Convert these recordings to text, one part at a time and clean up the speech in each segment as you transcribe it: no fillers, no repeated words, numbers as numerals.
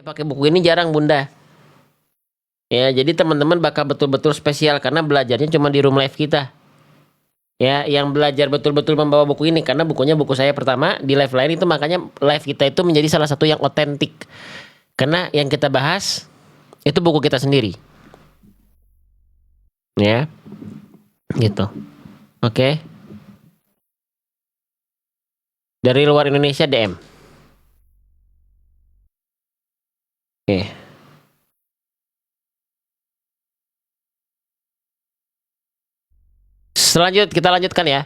pakai buku ini jarang Bunda. Ya, jadi teman-teman bakal betul-betul spesial karena belajarnya cuma di room live kita. Ya, yang belajar betul-betul membawa buku ini karena bukunya buku saya pertama di live lain itu, makanya live kita itu menjadi salah satu yang otentik. Karena yang kita bahas itu buku kita sendiri. Ya. Gitu. Oke. Dari luar Indonesia DM. Oke. Selanjut kita lanjutkan ya.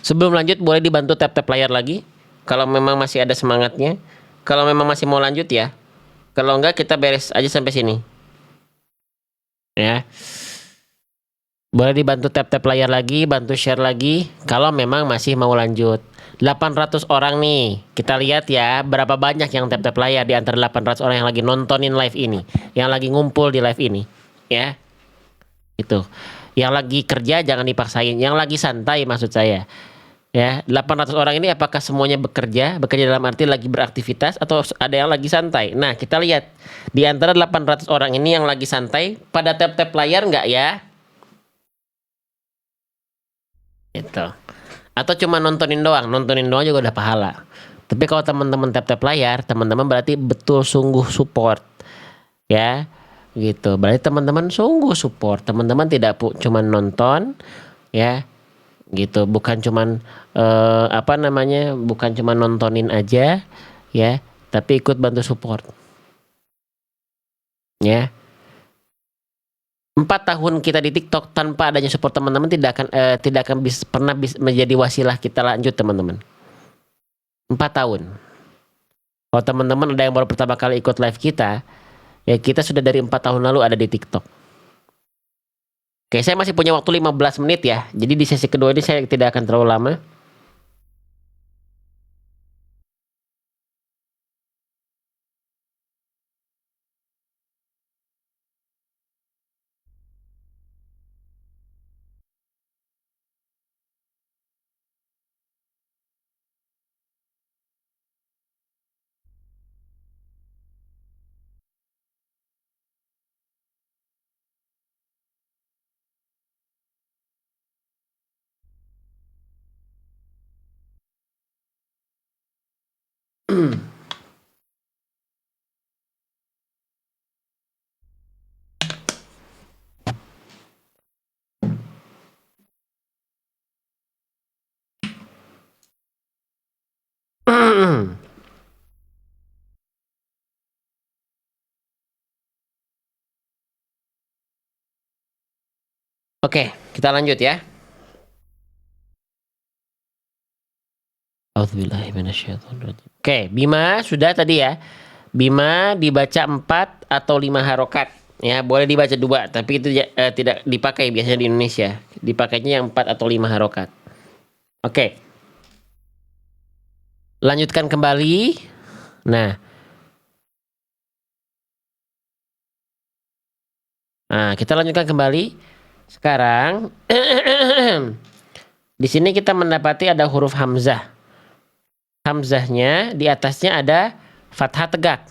Sebelum lanjut boleh dibantu tap-tap layar lagi kalau memang masih ada semangatnya. Kalau memang masih mau lanjut ya. Kalau enggak kita beres aja sampai sini. Ya. Boleh dibantu tap-tap layar lagi, bantu share lagi kalau memang masih mau lanjut. 800 orang nih. Kita lihat ya berapa banyak yang tap-tap layar di antara 800 orang yang lagi nontonin live ini, yang lagi ngumpul di live ini, ya. Itu. Yang lagi kerja jangan dipaksain, yang lagi santai maksud saya. Ya, 800 orang ini apakah semuanya bekerja? Bekerja dalam arti lagi beraktivitas atau ada yang lagi santai? Nah, kita lihat di antara 800 orang ini yang lagi santai pada tap-tap layar nggak ya? Itu. Atau cuma nontonin doang juga udah pahala. Tapi kalau teman-teman tap-tap layar, teman-teman berarti betul sungguh support. Ya. Gitu. Berarti teman-teman sungguh support. Teman-teman tidak cuma nonton, ya. Gitu. Bukan cuman bukan cuma nontonin aja, ya, tapi ikut bantu support. Ya. 4 tahun kita di TikTok tanpa adanya support teman-teman tidak akan pernah menjadi wasilah kita lanjut teman-teman. 4 tahun. Kalau teman-teman ada yang baru pertama kali ikut live kita, ya kita sudah dari 4 tahun lalu ada di TikTok. Oke, saya masih punya waktu 15 menit ya. Jadi di sesi kedua ini saya tidak akan terlalu lama. Oke, kita lanjut ya. Oke, Bima sudah tadi ya. Bima dibaca 4 atau 5 harokat. Ya, boleh dibaca 2, tapi itu tidak dipakai biasanya di Indonesia. Dipakainya yang 4 atau 5 harokat. Oke. Lanjutkan kembali. Nah, kita lanjutkan kembali. Sekarang di sini kita mendapati ada huruf hamzah. Hamzahnya di atasnya ada fathah tegak.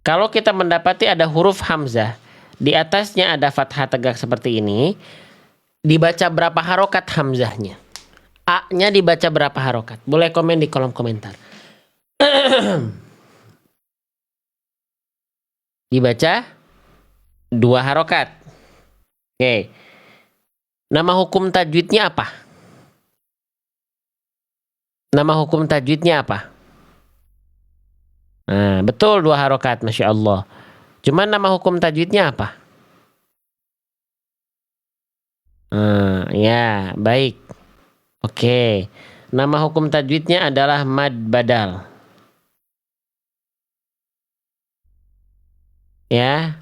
Kalau kita mendapati ada huruf hamzah di atasnya ada fathah tegak seperti ini, dibaca berapa harokat hamzahnya? A-nya dibaca berapa harokat? Boleh komen di kolom komentar. Dibaca 2 harokat. Oke. Nama hukum tajwidnya apa? Nama hukum tajwidnya apa? Nah, betul 2 harokat, Masya Allah. Cuman nama hukum tajwidnya apa? Ya, baik. Oke. Nama hukum tajwidnya adalah mad badal. Ya.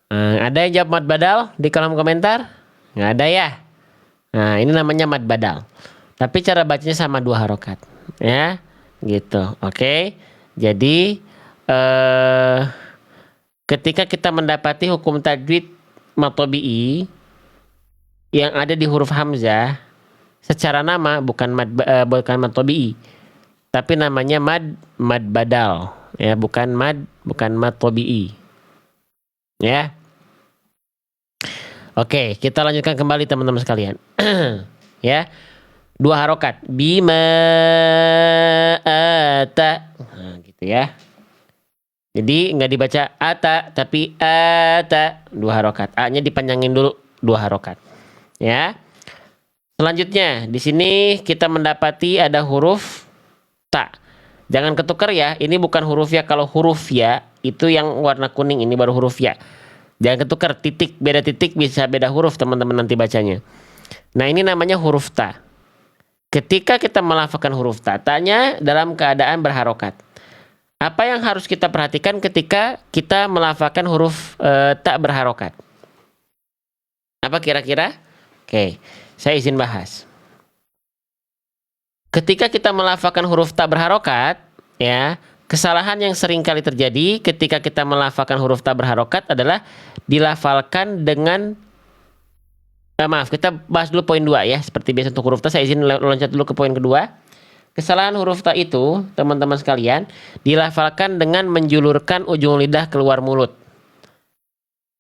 Ada yang jawab mad badal di kolom komentar? Nggak ada ya? Nah, ini namanya mad badal. Tapi cara bacanya sama 2 harokat. Ya, gitu. Oke. Jadi, ketika kita mendapati hukum tajwid matobi'i yang ada di huruf hamzah, secara nama bukan mad tabi'i, tapi namanya mad badal. Ya, bukan mad tabi'i. Ya. Oke, kita lanjutkan kembali teman-teman sekalian. Ya. 2 harokat. Bima ata. Nah, gitu ya. Jadi nggak dibaca ata tapi ata, 2 harokat. A-nya dipanjangin dulu 2 harokat. Ya. Selanjutnya di sini kita mendapati ada huruf ta. Jangan ketukar ya. Ini bukan huruf ya. Kalau huruf ya itu yang warna kuning, ini baru huruf ya. Jangan ketukar, titik beda titik bisa beda huruf teman-teman nanti bacanya. Nah, ini namanya huruf ta. Ketika kita melafalkan huruf ta, ta-nya dalam keadaan berharokat. Apa yang harus kita perhatikan ketika kita melafalkan huruf ta berharokat? Apa kira-kira? Oke, saya izin bahas. Ketika kita melafalkan huruf ta berharokat, ya, kesalahan yang sering kali terjadi ketika kita melafalkan huruf ta berharokat adalah dilafalkan dengan maaf, kita bahas dulu poin 2 ya. Seperti biasa untuk huruf ta, saya izin loncat dulu ke poin kedua. Kesalahan huruf ta itu, teman-teman sekalian, dilafalkan dengan menjulurkan ujung lidah keluar mulut.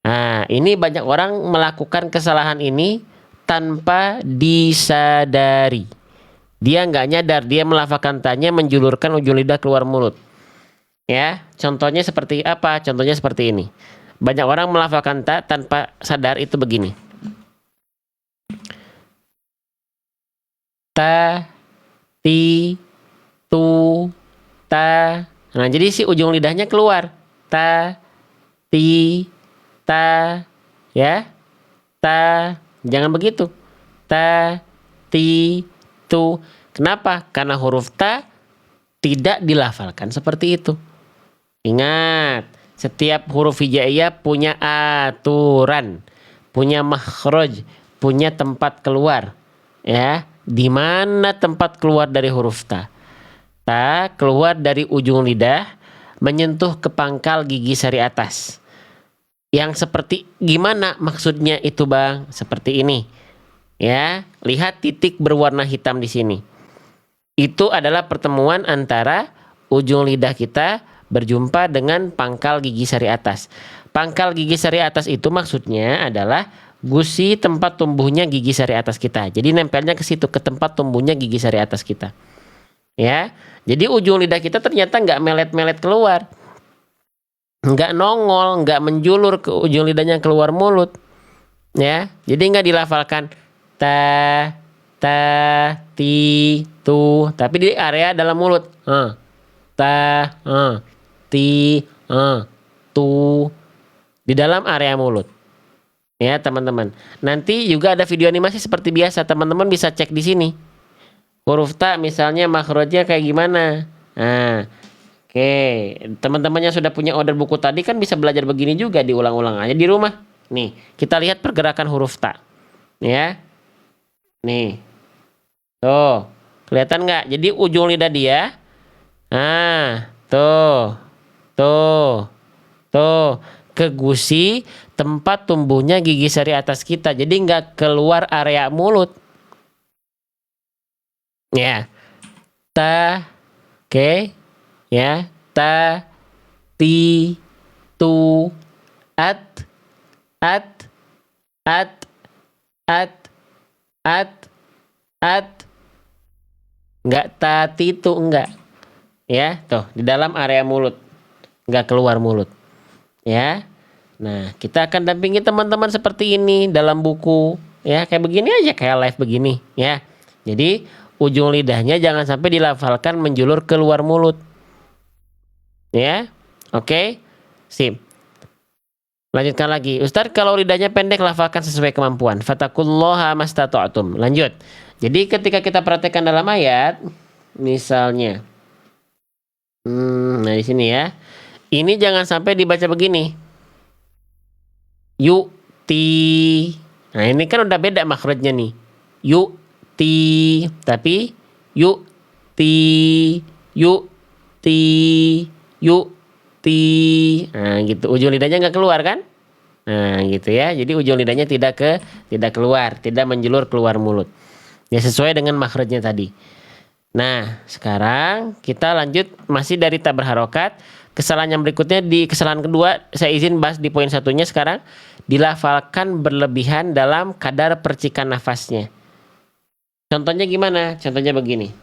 Nah, ini banyak orang melakukan kesalahan ini tanpa disadari. Dia nggak nyadar, dia melafalkan ta-nya menjulurkan ujung lidah keluar mulut. Ya, contohnya seperti apa? Contohnya seperti ini. Banyak orang melafalkan ta tanpa sadar itu begini. Ta, ti, tu, ta. Nah, jadi si ujung lidahnya keluar. Ta, ti, ta, ya. Ta, jangan begitu. Ta, ti, tu. Kenapa? Karena huruf ta tidak dilafalkan seperti itu. Ingat, setiap huruf hijaiyah punya aturan, punya makhraj, punya tempat keluar. Ya, di mana tempat keluar dari huruf ta? Ta keluar dari ujung lidah menyentuh ke pangkal gigi sari atas. Yang seperti gimana maksudnya itu, Bang? Seperti ini. Ya, lihat titik berwarna hitam di sini. Itu adalah pertemuan antara ujung lidah kita berjumpa dengan pangkal gigi sari atas. Pangkal gigi sari atas itu maksudnya adalah gusi tempat tumbuhnya gigi sari atas kita. Jadi nempelnya ke situ, ke tempat tumbuhnya gigi sari atas kita. Ya, jadi ujung lidah kita ternyata nggak melet-melet keluar, nggak nongol, nggak menjulur ke ujung lidahnya keluar mulut. Ya, jadi nggak dilafalkan ta, ta, ti, tu, tapi di area dalam mulut. Ta, ti, tu, di dalam area mulut. Ya, teman-teman. Nanti juga ada video animasi seperti biasa. Teman-teman bisa cek di sini. Huruf ta misalnya makhrajnya kayak gimana. Nah, oke. Teman-teman yang sudah punya order buku tadi kan bisa belajar begini juga, diulang-ulang aja di rumah. Nih, kita lihat pergerakan huruf ta. Ya. Nih. Tuh. Kelihatan nggak? Jadi ujung lidah dia. Nah, tuh. Tuh. Tuh. Ke gusi tempat tumbuhnya gigi sari atas kita. Jadi nggak keluar area mulut. Ya. Ta. Oke. Ya. Ta. Ti. Tu. At. At. At. At. At. At. Nggak tati itu enggak. Ya. Tuh. Di dalam area mulut. Nggak keluar mulut. Ya. Nah, kita akan dampingi teman-teman seperti ini dalam buku. Ya, kayak begini aja, kayak live begini. Ya. Jadi, ujung lidahnya jangan sampai dilafalkan menjulur keluar mulut. Ya. Oke. Sip. Lanjutkan lagi. Ustaz, kalau lidahnya pendek, lafalkan sesuai kemampuan. Fatakullaha mastata'tum. Lanjut. Jadi, ketika kita perhatikan dalam ayat, misalnya. Nah, di sini ya. Ini jangan sampai dibaca begini. Yu'ti. Nah, ini kan udah beda makhrajnya nih. Yu'ti. Tapi yu'ti. Yu'ti. Yu'ti. Nah, gitu. Ujung lidahnya nggak keluar kan? Nah, gitu ya. Jadi ujung lidahnya tidak keluar, tidak menjulur keluar mulut. Ya, sesuai dengan makhrajnya tadi. Nah, sekarang kita lanjut masih dari ta berharokat. Kesalahan yang berikutnya di kesalahan kedua, saya izin bahas di poin satunya sekarang. Dilafalkan berlebihan dalam kadar percikan nafasnya. Contohnya gimana? Contohnya begini.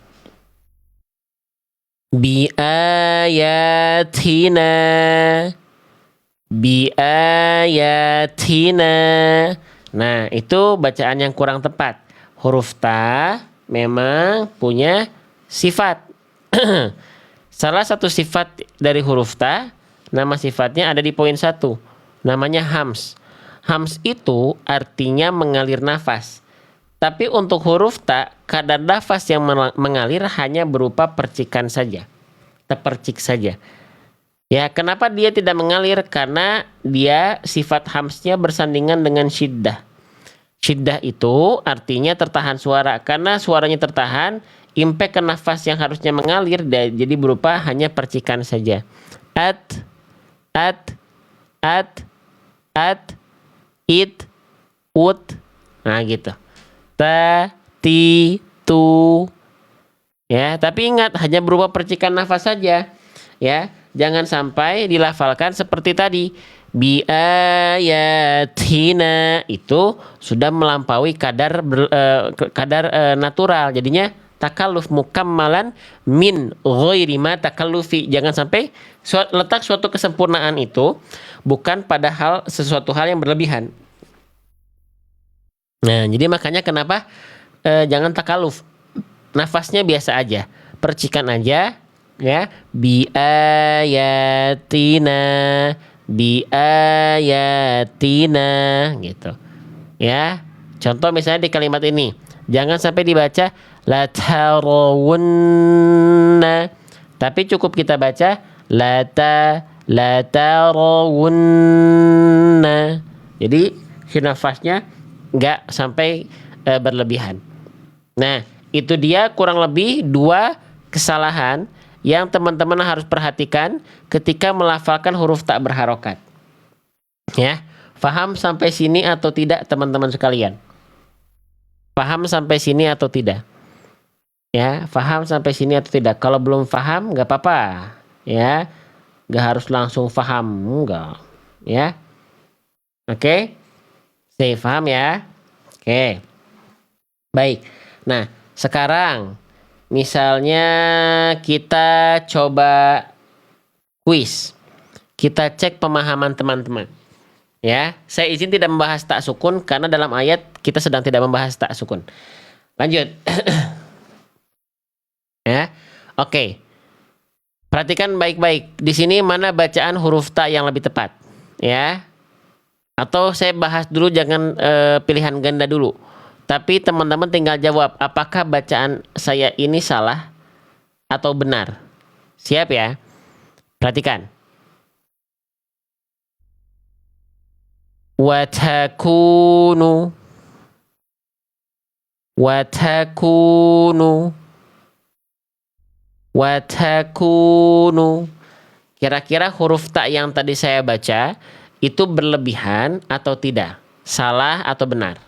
Biayatina. Biayatina. Nah, itu bacaan yang kurang tepat. Huruf ta memang punya sifat. Salah satu sifat dari huruf ta, nama sifatnya ada di poin 1. Namanya hams. Hams itu artinya mengalir nafas. Tapi untuk huruf ta, kadar nafas yang mengalir hanya berupa percikan saja. Terpercik saja. Ya, kenapa dia tidak mengalir? Karena dia sifat hamsnya bersandingan dengan syiddah. Syiddah itu artinya tertahan suara. Karena suaranya tertahan, impact ke nafas yang harusnya mengalir jadi berupa hanya percikan saja. At, it, ut. Nah, gitu. Ta, ti, tu. Ya, tapi ingat hanya berupa percikan nafas saja. Ya, jangan sampai dilafalkan seperti tadi. Biayatina itu sudah melampaui kadar natural. Jadinya takalluf mukammalan min ghairi ma takallufi. Jangan sampai letak suatu kesempurnaan itu bukan pada sesuatu hal yang berlebihan. Nah, jadi makanya kenapa jangan takalluf. Nafasnya biasa aja. Percikan aja ya. Biayatina gitu. Ya. Contoh misalnya di kalimat ini, jangan sampai dibaca la tarawunna, tapi cukup kita baca la tarawunna. Jadi si nafasnya nggak sampai berlebihan. Nah, itu dia kurang lebih 2 kesalahan yang teman-teman harus perhatikan ketika melafalkan huruf tak berharokat. Ya, paham sampai sini atau tidak teman-teman sekalian? Paham sampai sini atau tidak? Ya, paham sampai sini atau tidak? Kalau belum paham nggak apa-apa. Ya, nggak harus langsung paham, enggak. Ya, oke? Saya paham ya? Oke. Baik. Nah, sekarang misalnya kita coba kuis. Kita cek pemahaman teman-teman. Ya, saya izin tidak membahas tak sukun karena dalam ayat kita sedang tidak membahas tak sukun. Lanjut. Ya. Oke. Perhatikan baik-baik. Di sini mana bacaan huruf ta yang lebih tepat? Ya. Atau saya bahas dulu, jangan pilihan ganda dulu. Tapi teman-teman tinggal jawab, apakah bacaan saya ini salah atau benar? Siap ya? Perhatikan. Watakunu. Kira-kira huruf ta yang tadi saya baca itu berlebihan atau tidak? Salah atau benar?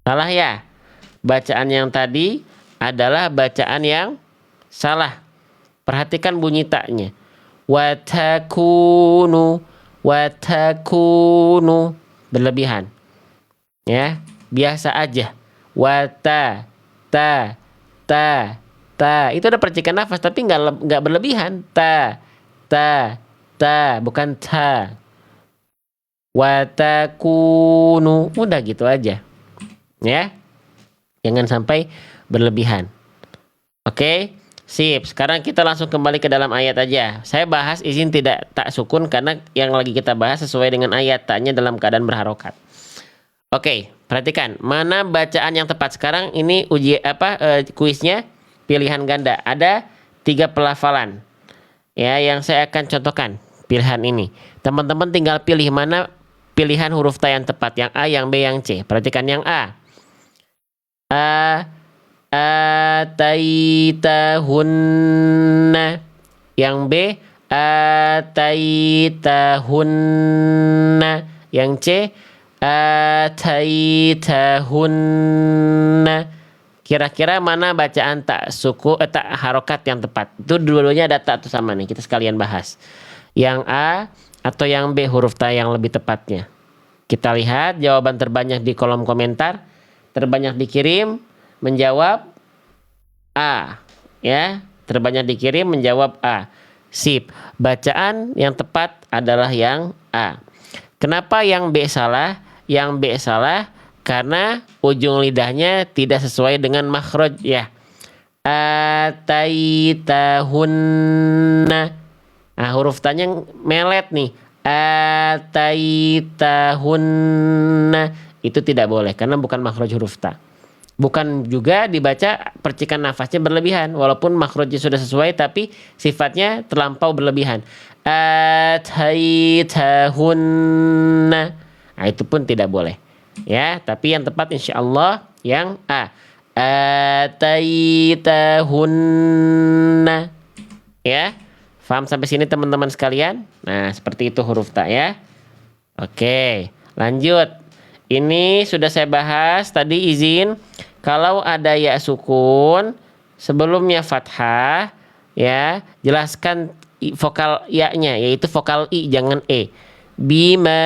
Salah ya? Bacaan yang tadi adalah bacaan yang salah. Perhatikan bunyi taknya. Watakunu. Berlebihan. Ya, biasa aja. Wata, ta. Itu ada percikan nafas tapi nggak berlebihan. Ta. Bukan ta. Watakunu. Udah gitu aja. Ya, jangan sampai berlebihan. Oke, sip. Sekarang kita langsung kembali ke dalam ayat aja. Saya bahas izin tidak tak sukun karena yang lagi kita bahas sesuai dengan ayat, taknya dalam keadaan berharokat. Oke, perhatikan mana bacaan yang tepat. Sekarang ini kuisnya pilihan ganda. Ada 3 pelafalan ya yang saya akan contohkan pilihan ini. Teman-teman tinggal pilih mana pilihan huruf ta yang tepat, yang A, yang B, yang C. Perhatikan yang A. Ataitahunna. Yang B, ataitahunna. Yang C, ataitahunna. Kira-kira mana bacaan tak tak harokat yang tepat? Itu dua-duanya ada tak tuh sama nih. Kita sekalian bahas. Yang A atau yang B huruf ta yang lebih tepatnya. Kita lihat jawaban terbanyak di kolom komentar. Terbanyak dikirim menjawab A. Ya, terbanyak dikirim menjawab A. Sip. Bacaan yang tepat adalah yang A. Kenapa yang B salah? Yang B salah karena ujung lidahnya tidak sesuai dengan makhraj ya. Ataitahunna. Nah, huruf tanya melet nih. Ataitahunna. Itu tidak boleh karena bukan makhraj huruf ta. Bukan juga dibaca percikan nafasnya berlebihan. Walaupun makhrajnya sudah sesuai tapi sifatnya terlampau berlebihan. Ataitahunna. Nah, itu pun tidak boleh. Ya, tapi yang tepat insya Allah yang A. Ataitahunna. Ya, paham sampai sini teman-teman sekalian? Nah, seperti itu huruf ta ya. Oke, lanjut. Ini sudah saya bahas tadi izin. Kalau ada ya sukun sebelumnya fathah ya, jelaskan vokal ya-nya yaitu vokal i jangan e. Bima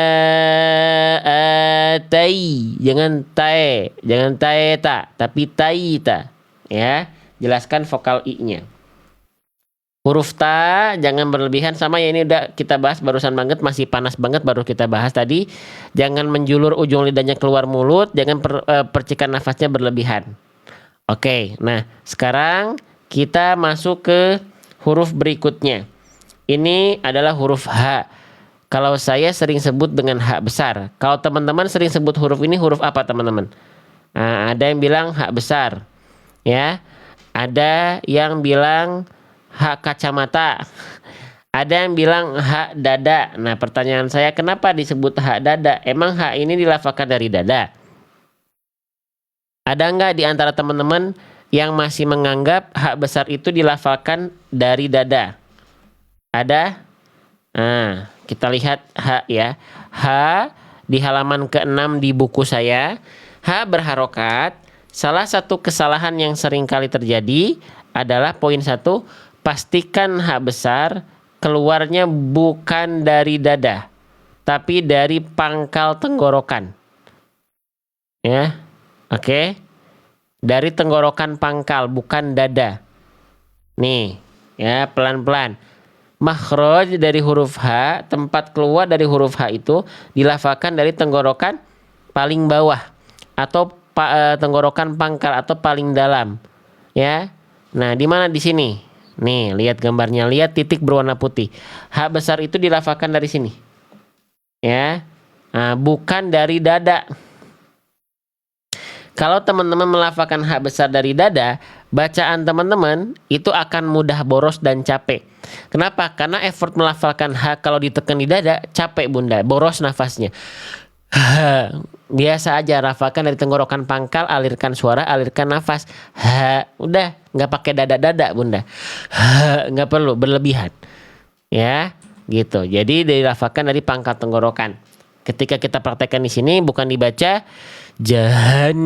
atai, jangan tae, jangan tae ta, tapi taita ya. Jelaskan vokal i-nya. Huruf ta jangan berlebihan sama ya, ini udah kita bahas barusan banget, masih panas banget baru kita bahas tadi. Jangan menjulur ujung lidahnya keluar mulut, jangan percikan nafasnya berlebihan. Oke, nah sekarang kita masuk ke huruf berikutnya. Ini adalah huruf H. Kalau saya sering sebut dengan H besar. Kalau teman-teman sering sebut huruf ini huruf apa teman-teman? Nah, ada yang bilang H besar. Ya. Ada yang bilang H kacamata. Ada yang bilang H dada. Nah, pertanyaan saya kenapa disebut H dada? Emang H ini dilafalkan dari dada? Ada nggak di antara teman-teman yang masih menganggap H besar itu dilafalkan dari dada? Ada? Nah, kita lihat H ya. H di halaman ke-6 di buku saya. H berharokat. Salah satu kesalahan yang sering kali terjadi adalah poin 1. Pastikan H besar keluarnya bukan dari dada, tapi dari pangkal tenggorokan. Ya, oke. Dari tenggorokan pangkal, bukan dada. Nih, ya pelan-pelan. Makhraj dari huruf H, tempat keluar dari huruf H itu dilafalkan dari tenggorokan paling bawah atau tenggorokan pangkal atau paling dalam. Ya. Nah, di mana di sini? Nih, lihat gambarnya, lihat titik berwarna putih. H besar itu dilafalkan dari sini. Ya. Nah, bukan dari dada. Kalau teman-teman melafalkan H besar dari dada, bacaan teman-teman itu akan mudah boros dan capek. Kenapa? Karena effort melafalkan H kalau ditekan di dada, capek bunda, boros nafasnya. Biasa aja, lafalkan dari tenggorokan pangkal, alirkan suara, alirkan nafas. Udah, nggak pakai dada-dada bunda. Nggak perlu berlebihan. Ya, gitu. Jadi dilafalkan dari pangkal tenggorokan. Ketika kita praktekkan di sini bukan dibaca jahannama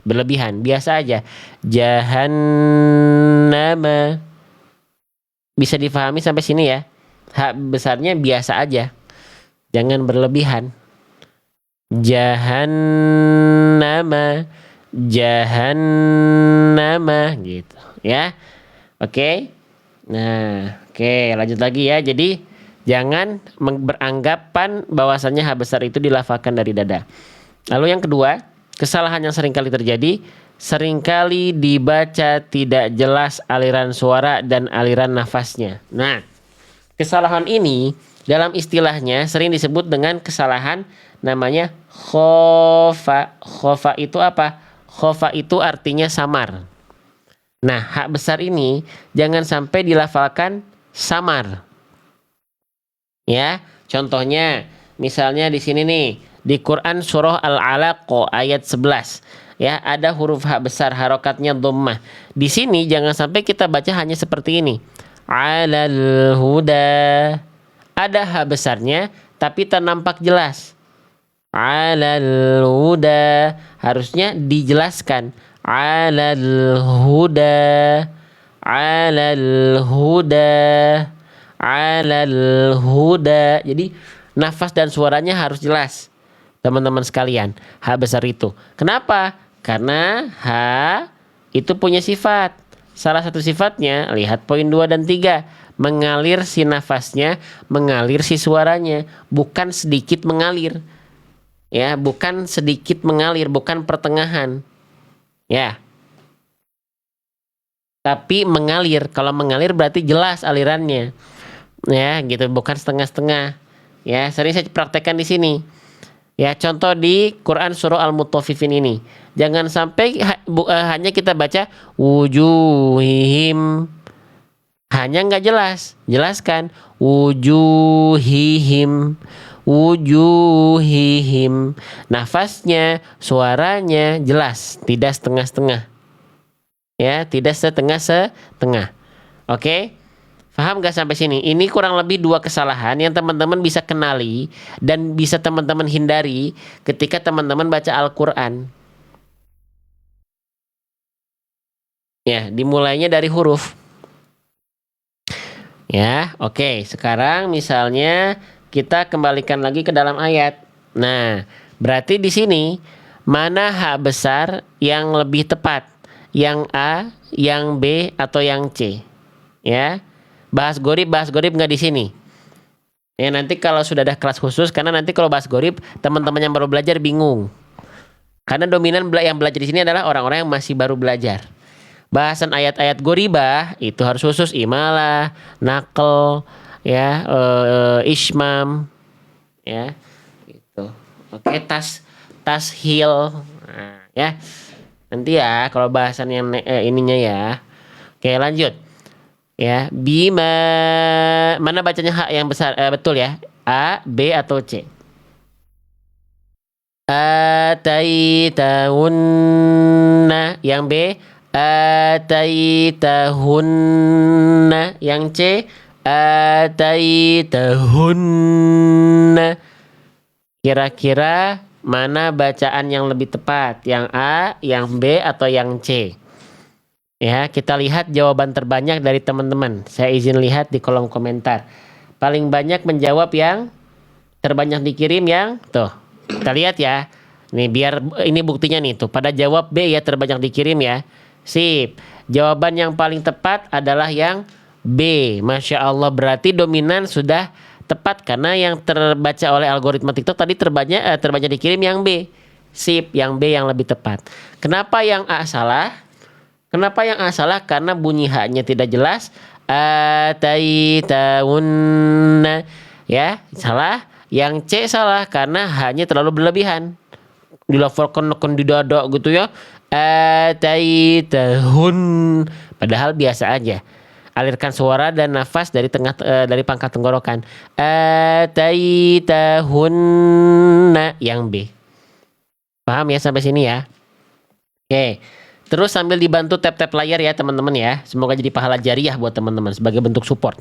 berlebihan, biasa aja jahannama. Bisa difahami sampai sini ya. H besarnya biasa aja, jangan berlebihan. Jahannama, jahannama gitu ya. Oke. Nah, oke, lanjut lagi ya. Jadi jangan beranggapan bahwasannya H besar itu dilafalkan dari dada. Lalu yang kedua, kesalahan yang seringkali terjadi, seringkali dibaca tidak jelas aliran suara dan aliran nafasnya. Nah, kesalahan ini dalam istilahnya sering disebut dengan kesalahan namanya khofa. Khofa itu apa? Khofa itu artinya samar. Nah, H besar ini jangan sampai dilafalkan samar. Ya, contohnya misalnya di sini nih, di Quran surah Al-Alaq ayat 11. Ya, ada huruf H besar harokatnya dhammah. Di sini jangan sampai kita baca hanya seperti ini. Alal huda. Ada H besarnya tapi tak nampak jelas. 'alal huda. Harusnya dijelaskan. 'Alal huda. 'Alal huda. 'Alal huda. Jadi nafas dan suaranya harus jelas. Teman-teman sekalian, H besar itu. Kenapa? Karena H itu punya sifat. Salah satu sifatnya, lihat poin 2 dan 3. Mengalir si nafasnya, mengalir si suaranya. Bukan sedikit mengalir. Ya, bukan sedikit mengalir, bukan pertengahan. Ya. Tapi mengalir. Kalau mengalir berarti jelas alirannya. Ya, gitu, bukan setengah-setengah. Ya, sering saya praktekkan di sini. Ya, contoh di Quran surah Al-Mutaffifin ini. Jangan sampai hanya kita baca wujuhihim. Hanya nggak jelas. Jelaskan wujuhihim. Wujuhihim. Nafasnya, suaranya jelas, tidak setengah-setengah. Ya, tidak setengah-setengah. Oke? Paham gak sampai sini? Ini kurang lebih 2 kesalahan yang teman-teman bisa kenali dan bisa teman-teman hindari ketika teman-teman baca Al-Quran. Ya, dimulainya dari huruf. Ya, oke. Sekarang misalnya kita kembalikan lagi ke dalam ayat. Nah, berarti di sini mana H besar yang lebih tepat? Yang A, yang B, atau yang C? Ya. Bahas gorib nggak di sini. Ya, nanti kalau sudah ada kelas khusus, karena nanti kalau bahas gorib, teman-teman yang baru belajar bingung. Karena dominan yang belajar di sini adalah orang-orang yang masih baru belajar. Bahasan ayat-ayat goribah itu harus khusus imalah, naql, ya, ismam, ya, gitu. Oke, tashil, nah, ya. Nanti ya kalau bahasan yang ininya ya. Oke, lanjut. Ya, bima, mana bacanya H yang besar? Betul ya. A, B, atau C? Ataitahunna. Yang B, ataitahunna. Yang C, ataitahunna. Kira-kira mana bacaan yang lebih tepat? Yang A, yang B, atau yang C? Ya, kita lihat jawaban terbanyak dari teman-teman. Saya izin lihat di kolom komentar. Paling banyak menjawab yang terbanyak dikirim yang tuh. Kita lihat ya. Nih biar ini buktinya nih tuh. Pada jawab B ya terbanyak dikirim ya. Sip. Jawaban yang paling tepat adalah yang B. Masya Allah, berarti dominan sudah tepat karena yang terbaca oleh algoritma TikTok tadi terbanyak dikirim yang B. Sip, yang B yang lebih tepat. Kenapa yang A salah? Kenapa yang A salah? Karena bunyi H-nya tidak jelas. Ataitahunna. Ya, salah. Yang C salah karena H-nya terlalu berlebihan. Dilafalkan di dada gitu ya. Ataitahun. Padahal biasa aja. Alirkan suara dan nafas dari dari pangkat tenggorokan. Ataitahunna. Yang B. Paham ya sampai sini ya? Oke. Terus sambil dibantu tap-tap layar ya teman-teman ya. Semoga jadi pahala jariah buat teman-teman sebagai bentuk support.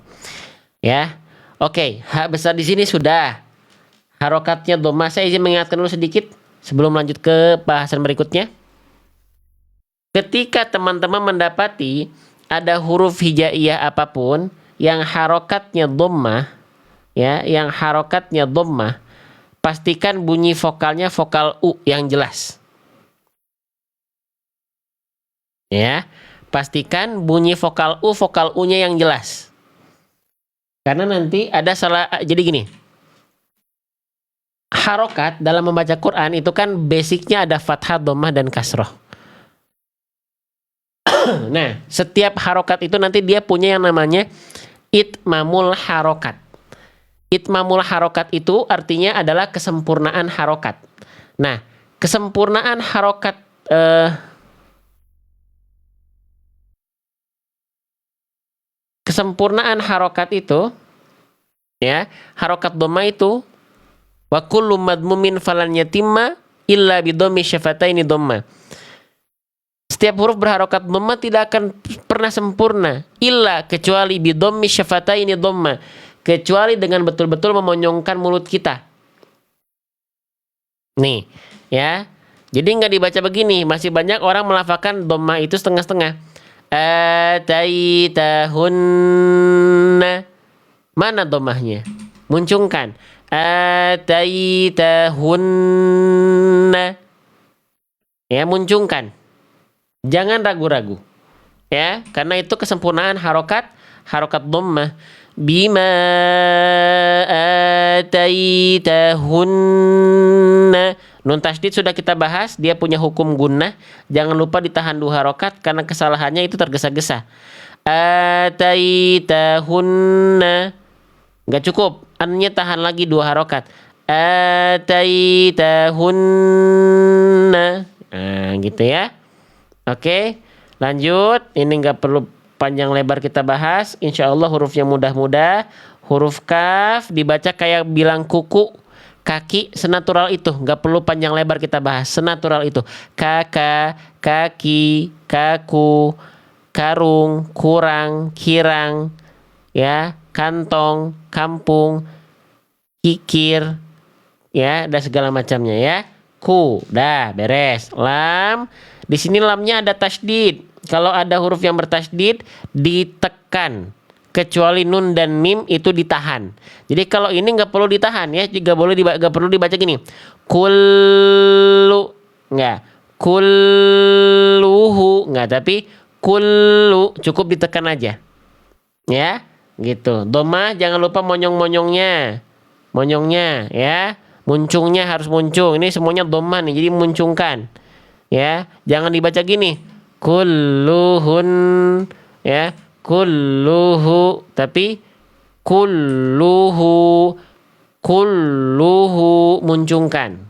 Ya. Oke, H besar di sini sudah. Harokatnya dhamma. Saya izin mengingatkan dulu sedikit sebelum lanjut ke bahasan berikutnya. Ketika teman-teman mendapati ada huruf hijaiyah apapun yang harokatnya dhamma, ya, yang harokatnya dhamma, pastikan bunyi vokalnya vokal U yang jelas. Ya, pastikan bunyi vokal U-nya yang jelas. Karena nanti ada salah, jadi gini. Harokat dalam membaca Quran itu kan basicnya ada fathah, dhammah, dan kasroh. Nah, setiap harokat itu nanti dia punya yang namanya itmamul harokat. Itmamul harokat itu artinya adalah kesempurnaan harokat. Nah, kesempurnaan harokat kesempurnaan harokat itu, ya, harokat dhamma itu wa kullu madmumin falan yatimma illa bidhammi syafataini dhamma. Setiap huruf berharokat dhamma tidak akan pernah sempurna illa kecuali bidhammi syafataini dhamma, kecuali dengan betul-betul memonyongkan mulut kita. Nih, ya. Jadi nggak dibaca begini. Masih banyak orang melafalkan dhammah itu setengah-setengah. Ataitahunna. Mana dhammahnya? Muncungkan. Ataitahunna. Ya, muncungkan. Jangan ragu-ragu. Ya, karena itu kesempurnaan harokat dhammah. Bima ataitahunna. Nun tasydid sudah kita bahas, dia punya hukum gunnah. Jangan lupa ditahan 2 harokat karena kesalahannya itu tergesa-gesa. Ataitahunna. Nggak cukup, annya tahan lagi 2 harokat. Ataitahunna. Nah, gitu ya. Oke, lanjut. Ini nggak perlu panjang lebar kita bahas. Insya Allah hurufnya mudah-mudah. Huruf kaf dibaca kayak bilang kuku, kaki, senatural itu. Nggak perlu panjang lebar kita bahas. Senatural itu. Kakak, kaki, kaku, karung, kurang, kirang, ya, kantong, kampung, kikir, ya, dan segala macamnya ya. Ku, dah beres. Lam, di sini lamnya ada tasydid. Kalau ada huruf yang bertasydid ditekan, kecuali nun dan mim itu ditahan. Jadi kalau ini nggak perlu ditahan ya, juga nggak perlu dibaca gini. Kullu, nggak. Kulluhu, nggak. Tapi kullu cukup ditekan aja. Ya, gitu. Dhammah jangan lupa monyong-monyongnya. Monyongnya ya. Muncungnya harus muncung. Ini semuanya dhammah nih, jadi muncungkan. Ya, jangan dibaca gini. Kulluhun, ya, kulluhu, tapi kulluhu, kulluhu, muncungkan.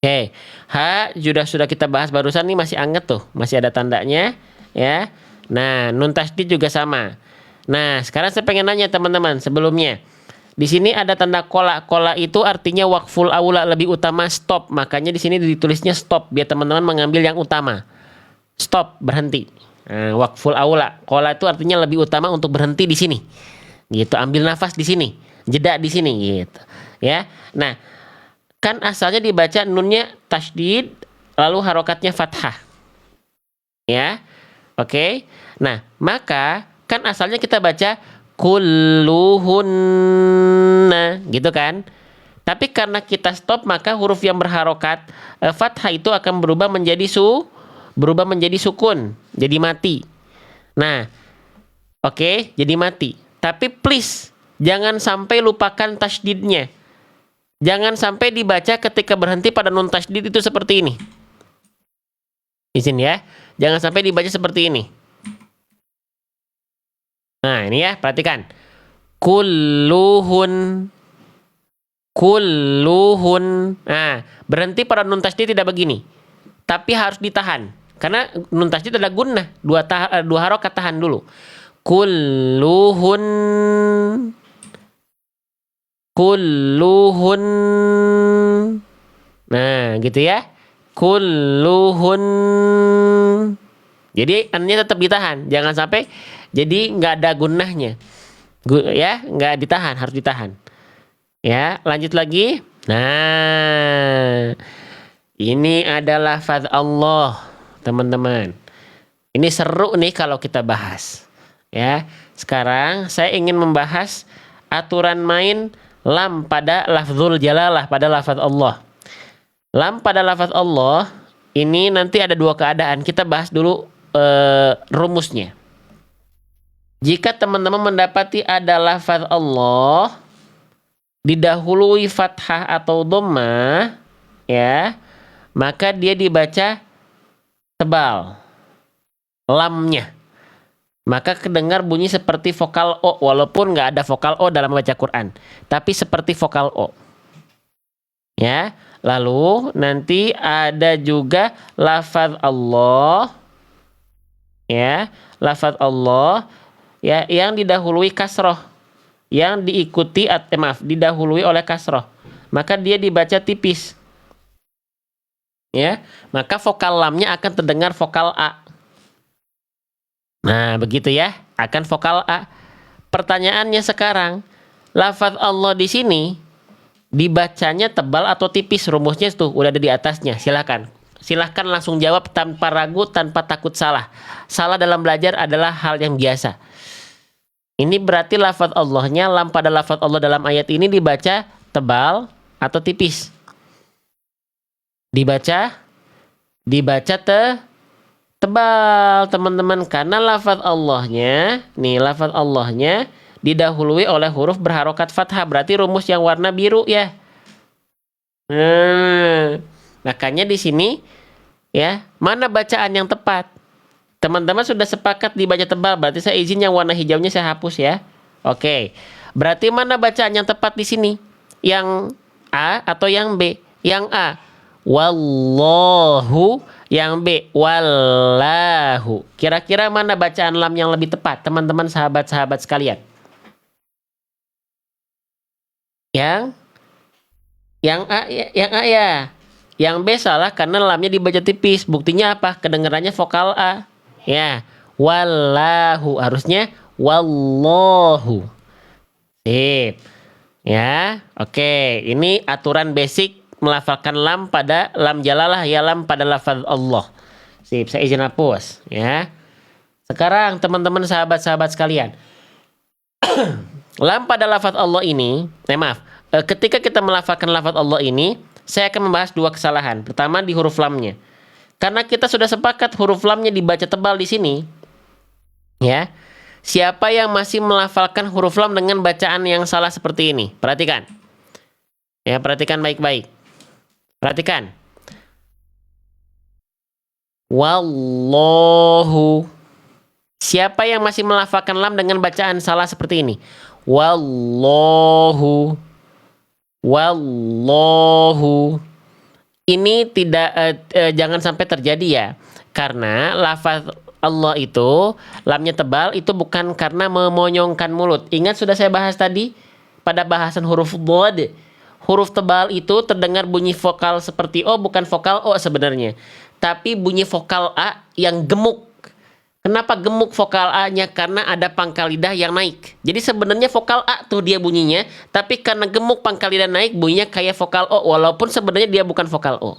Oke, ha sudah kita bahas barusan nih, masih anget tuh, masih ada tandanya, ya. Nah, nun tasydid juga sama. Nah, sekarang saya pengen nanya teman-teman sebelumnya. Di sini ada tanda kola. Kola itu artinya waqful aula, lebih utama, stop. Makanya di sini ditulisnya stop biar teman-teman mengambil yang utama. Stop, berhenti. Nah, waqful aula. Kola itu artinya lebih utama untuk berhenti di sini. Gitu, ambil nafas di sini, jeda di sini gitu. Ya. Nah, kan asalnya dibaca nunnya tasydid lalu harokatnya fathah. Ya. Oke. Nah, maka kan asalnya kita baca kulluhunna, gitu kan? Tapi karena kita stop, maka huruf yang berharokat fathah itu akan berubah menjadi sukun, jadi mati. Nah, oke, jadi mati. Tapi please jangan sampai lupakan tasydidnya. Jangan sampai dibaca ketika berhenti pada nun tasydid itu seperti ini. Izin ya, jangan sampai dibaca seperti ini. Nah, ini ya, perhatikan. Kulluhun. Kulluhun. Nah, berhenti pada nun tasydid tidak begini. Tapi harus ditahan. Karena nun tasydid ada gunnah. 2 harokat, tahan dulu. Kulluhun. Kulluhun. Nah, gitu ya. Kulluhun. Jadi annya tetap ditahan. Jangan sampai jadi nggak ada gunnahnya. Ya, nggak ditahan, harus ditahan. Ya, lanjut lagi. Nah, ini adalah lafaz Allah, teman-teman. Ini seru nih kalau kita bahas. Ya, sekarang saya ingin membahas aturan main lam pada lafzul jalalah, pada lafaz Allah. Lam pada lafaz Allah ini nanti ada 2 keadaan. Kita bahas dulu rumusnya. Jika teman-teman mendapati ada lafaz Allah didahului fathah atau dhammah, ya, maka dia dibaca tebal lamnya. Maka kedengar bunyi seperti vokal O, walaupun nggak ada vokal O dalam baca Quran, tapi seperti vokal O. Ya, lalu nanti ada juga lafaz Allah, ya, lafaz Allah, ya, yang didahului kasroh, yang diikuti didahului oleh kasroh, maka dia dibaca tipis. Ya, maka vokal lamnya akan terdengar vokal A. Nah, begitu ya, akan vokal A. Pertanyaannya sekarang, lafaz Allah di sini Dibacanya tebal atau tipis? Rumusnya tuh udah ada di atasnya. Silahkan langsung jawab tanpa ragu, tanpa takut salah. Salah dalam belajar adalah hal yang biasa. Ini berarti lafaz Allahnya, lam pada lafaz Allah dalam ayat ini dibaca tebal atau tipis? Dibaca tebal, teman-teman, karena lafaz Allahnya, lafaz Allahnya didahului oleh huruf berharokat fathah, berarti rumus yang warna biru ya. Makanya di sini ya, mana bacaan yang tepat? Teman-teman sudah sepakat dibaca tebal, berarti saya izin yang warna hijaunya saya hapus ya. Oke. Berarti mana bacaan yang tepat di sini? Yang A atau yang B? Yang A. Wallahu, yang B wallahu. Kira-kira mana bacaan lam yang lebih tepat, teman-teman sahabat-sahabat sekalian? Yang A ya. Yang B salah karena lamnya dibaca tipis. Buktinya apa? Kedengarannya vokal A. Ya, wallahu, harusnya wallahu. Sip. Ya, oke. Ini aturan basic melafalkan lam pada lam jalalah ya, lam pada lafaz Allah. Sip, saya izin hapus ya. Sekarang teman-teman sahabat-sahabat sekalian, lam pada lafaz Allah ini, ketika kita melafalkan lafaz Allah ini, saya akan membahas dua kesalahan. Pertama di huruf lamnya. Karena kita sudah sepakat huruf lamnya dibaca tebal di sini. Ya. Siapa yang masih melafalkan huruf lam dengan bacaan yang salah seperti ini? Perhatikan. Ya, perhatikan baik-baik. Perhatikan. Wallahu. Siapa yang masih melafalkan lam dengan bacaan salah seperti ini? Wallahu. Wallahu. Ini tidak jangan sampai terjadi ya. Karena lafaz Allah itu lamnya tebal itu bukan karena memonyongkan mulut. Ingat sudah saya bahas tadi pada bahasan huruf dhad. Huruf tebal itu terdengar bunyi vokal seperti O, bukan vokal O sebenarnya. Tapi bunyi vokal A yang gemuk. Kenapa gemuk vokal A-nya? Karena ada pangkal lidah yang naik. Jadi sebenarnya vokal A tuh dia bunyinya, tapi karena gemuk pangkal lidah naik, bunyinya kayak vokal O, walaupun sebenarnya dia bukan vokal O.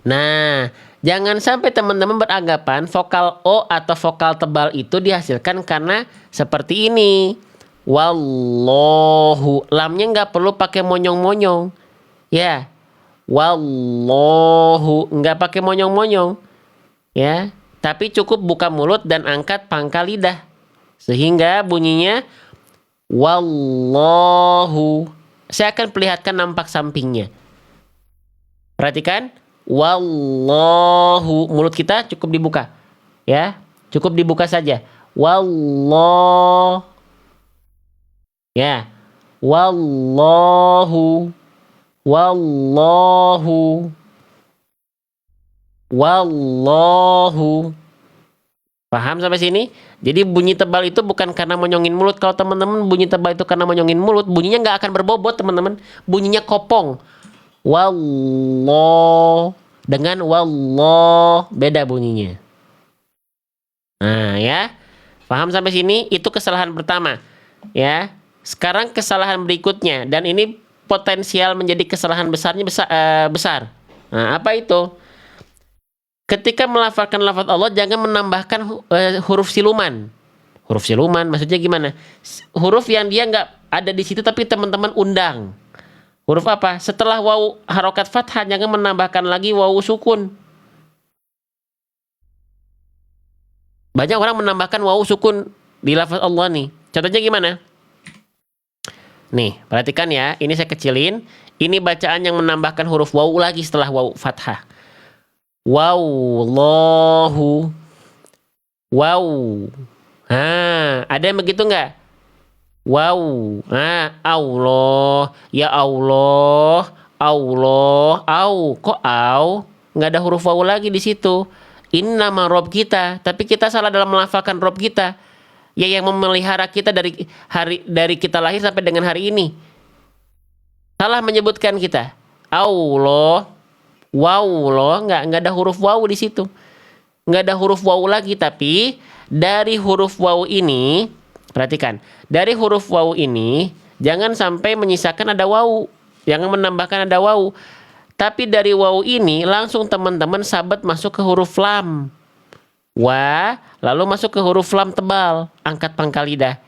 Nah, jangan sampai teman-teman beranggapan vokal O atau vokal tebal itu dihasilkan karena seperti ini. Wallahu, lamnya nggak perlu pakai monyong-monyong, ya. Wallahu, nggak pakai monyong-monyong, ya. Tapi cukup buka mulut dan angkat pangkal lidah, sehingga bunyinya wallahu. Saya akan perlihatkan nampak sampingnya. Perhatikan, wallahu, mulut kita cukup dibuka, ya. Cukup dibuka saja. Wallahu. Ya, wallahu, wallahu, wallahu. Paham sampai sini? Jadi bunyi tebal itu bukan karena monyongin mulut. Kalau teman-teman bunyi tebal itu karena monyongin mulut, bunyinya nggak akan berbobot teman-teman. Bunyinya kopong. Wallah dengan wallah beda bunyinya. Nah ya, paham sampai sini? Itu kesalahan pertama. Ya. Sekarang kesalahan berikutnya, dan ini potensial menjadi kesalahan besar. Nah, apa itu? Ketika melafalkan lafaz Allah, jangan menambahkan huruf siluman. Huruf siluman maksudnya gimana? Huruf yang dia nggak ada di situ tapi teman-teman undang. Huruf apa? Setelah waw harokat fathah, jangan menambahkan lagi waw sukun. Banyak orang menambahkan waw sukun di lafaz Allah nih. Contohnya gimana? Nih, perhatikan ya. Ini saya kecilin. Ini bacaan yang menambahkan huruf waw lagi setelah waw fathah. Wallahu. Wow. Ada yang begitu nggak? Wow. Allah. Ya Allah. Allah. Au. Kok au? Nggak ada huruf waw lagi di situ. Ini nama Rob kita. Tapi kita salah dalam melafalkan Rob kita. Ya, yang memelihara kita dari kita lahir sampai dengan hari ini. Salah menyebutkan kita. Allah, wawloh, nggak ada huruf waw di situ. Nggak ada huruf waw lagi, tapi dari huruf waw ini, perhatikan, dari huruf waw ini Jangan sampai menyisakan ada wawu. Jangan menambahkan ada wawu. Tapi dari wawu ini langsung teman-teman sahabat masuk ke huruf lam. Wa, lalu masuk ke huruf lam tebal. Angkat pangkal lidah.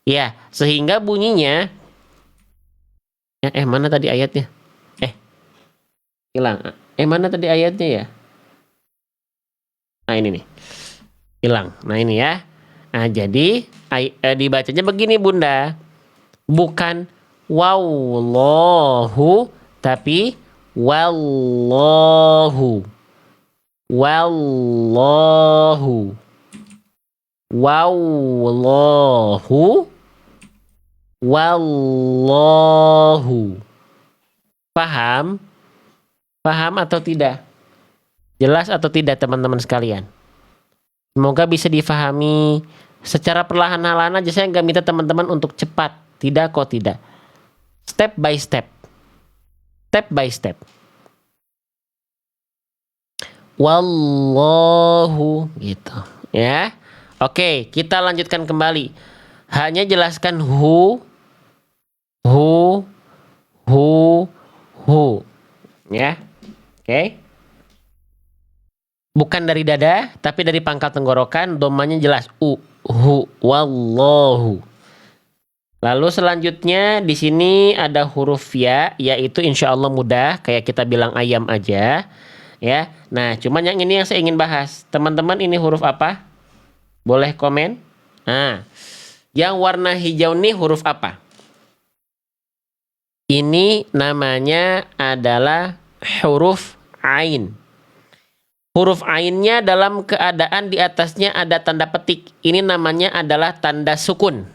Ya, sehingga bunyinya. Mana tadi ayatnya? Hilang. Mana tadi ayatnya ya? Nah ini nih. Hilang. Nah ini ya. Nah jadi dibacanya begini Bunda. Bukan wallahu tapi wallahu. Wallahu. Wallahu. Wallahu. Paham? Paham atau tidak? Jelas atau tidak teman-teman sekalian? Semoga bisa difahami secara perlahan-lahan aja. Saya nggak minta teman-teman untuk cepat. Tidak kok tidak. Step by step. Step by step. Wallahu gitu ya. Oke, kita lanjutkan kembali. Hanya jelaskan hu. Ya. Oke. Bukan dari dada, tapi dari pangkal tenggorokan, domanya jelas wallahu. Lalu selanjutnya di sini ada huruf ya, yaitu insya Allah mudah, kayak kita bilang ayam aja, ya. Nah, cuman yang ini yang saya ingin bahas, teman-teman ini huruf apa? Boleh komen? Nah, yang warna hijau ini huruf apa? Ini namanya adalah huruf ain. Huruf ainnya dalam keadaan di atasnya ada tanda petik. Ini namanya adalah tanda sukun.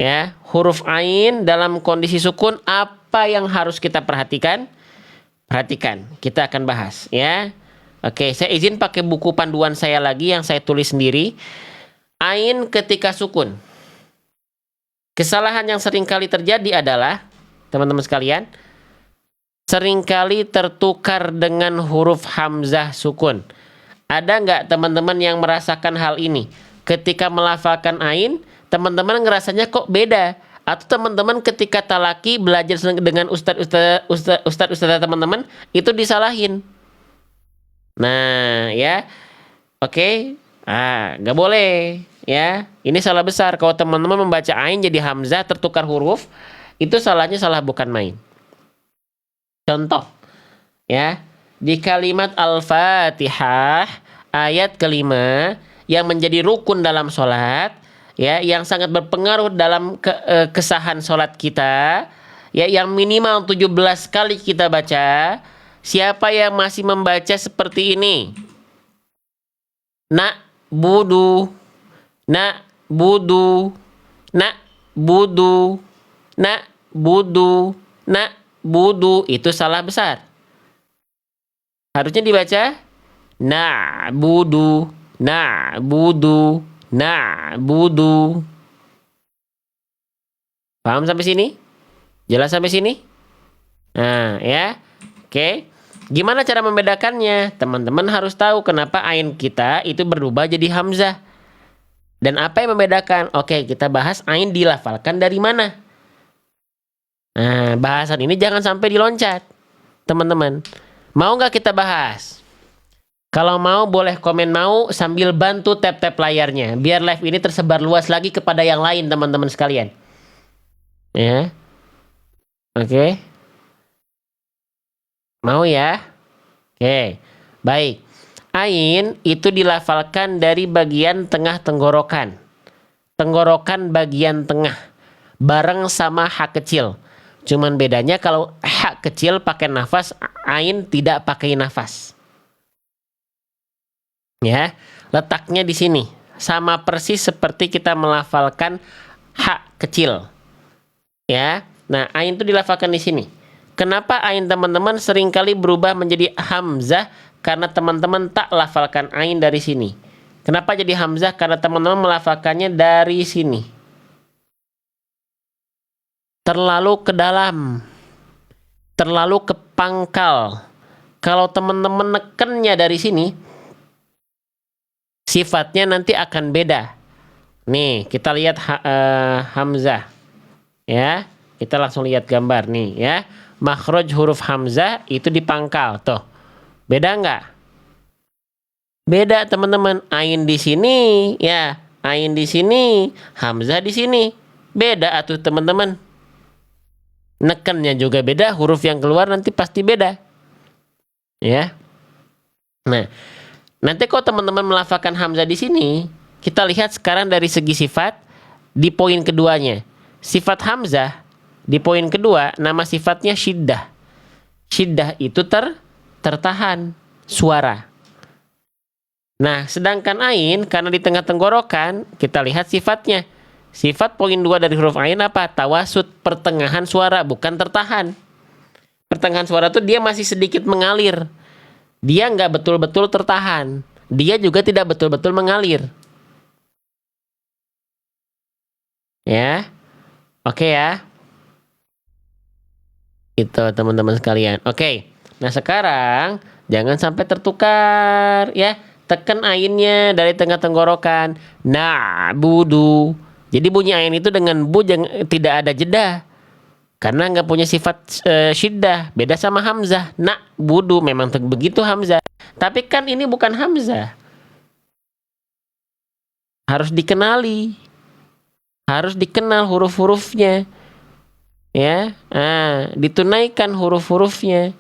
Ya, huruf ain dalam kondisi sukun apa yang harus kita perhatikan? Perhatikan, kita akan bahas ya. Oke, saya izin pakai buku panduan saya lagi yang saya tulis sendiri. Ain ketika sukun. Kesalahan yang seringkali terjadi adalah, teman-teman sekalian, seringkali tertukar dengan huruf hamzah sukun. Ada nggak teman-teman yang merasakan hal ini? Ketika melafalkan ain, teman-teman ngerasanya kok beda. Atau teman-teman ketika talaki belajar dengan ustadz teman-teman, itu disalahin. Nah, ya. Oke. Nggak boleh. Ya, ini salah besar. Kalau teman-teman membaca ain jadi hamzah tertukar huruf, itu salahnya salah bukan main. Contoh, ya, di kalimat Al-Fatihah ayat kelima yang menjadi rukun dalam sholat, ya, yang sangat berpengaruh dalam kesahan sholat kita, ya, yang minimal 17 kali kita baca. Siapa yang masih membaca seperti ini? Na'budu, na'budu, na'budu, na'budu, na'budu, itu salah besar. Harusnya dibaca na'budu, na'budu, na'budu. Paham sampai sini? Jelas sampai sini? Nah, ya. Oke. Gimana cara membedakannya? Teman-teman harus tahu kenapa ain kita itu berubah jadi hamzah. Dan apa yang membedakan? Oke, kita bahas ain dilafalkan dari mana. Nah, bahasan ini jangan sampai diloncat, teman-teman. Mau nggak kita bahas? Kalau mau, boleh komen mau sambil bantu tap-tap layarnya. Biar live ini tersebar luas lagi kepada yang lain, teman-teman sekalian. Ya. Oke. Mau ya? Oke. Baik. Ain itu dilafalkan dari bagian tengah tenggorokan. Tenggorokan bagian tengah. Bareng sama ha kecil. Cuman bedanya kalau ha kecil pakai nafas, ain tidak pakai nafas. Ya, letaknya di sini. Sama persis seperti kita melafalkan ha kecil. Ya. Nah, ain itu dilafalkan di sini. Kenapa ain teman-teman seringkali berubah menjadi hamzah? Karena teman-teman tak lafalkan ain dari sini. Kenapa jadi hamzah? Karena teman-teman melafalkannya dari sini. Terlalu ke dalam. Terlalu ke pangkal. Kalau teman-teman nekennya dari sini, sifatnya nanti akan beda. Nih, kita lihat hamzah. Ya, kita langsung lihat gambar nih ya. Makhraj huruf hamzah itu di pangkal tuh. Beda nggak? Beda teman-teman. Ain di sini ya, ain di sini, hamzah di sini. Beda atuh teman-teman. Nekennya juga beda, huruf yang keluar nanti pasti beda. Ya. Nah, nanti kalau teman-teman melafalkan hamzah di sini, kita lihat sekarang dari segi sifat di poin keduanya. Sifat hamzah di poin kedua, nama sifatnya syiddah. Syiddah itu tertahan suara. Nah, sedangkan ain karena di tengah tenggorokan, kita lihat sifatnya. Sifat poin 2 dari huruf ain apa? Tawasud, pertengahan suara, bukan tertahan. Pertengahan suara tuh dia masih sedikit mengalir. Dia nggak betul-betul tertahan. Dia juga tidak betul-betul mengalir. Ya, oke ya. Itu teman-teman sekalian. Oke, nah sekarang jangan sampai tertukar ya. Tekan ainnya dari tengah tenggorokan. Na'budu. Jadi bunyi ain itu dengan bu tidak ada jeda. Karena nggak punya sifat syiddah. Beda sama hamzah. Na'budu memang begitu hamzah. Tapi kan ini bukan hamzah. Harus dikenali. Harus dikenal huruf-hurufnya. Ya, ditunaikan huruf-hurufnya.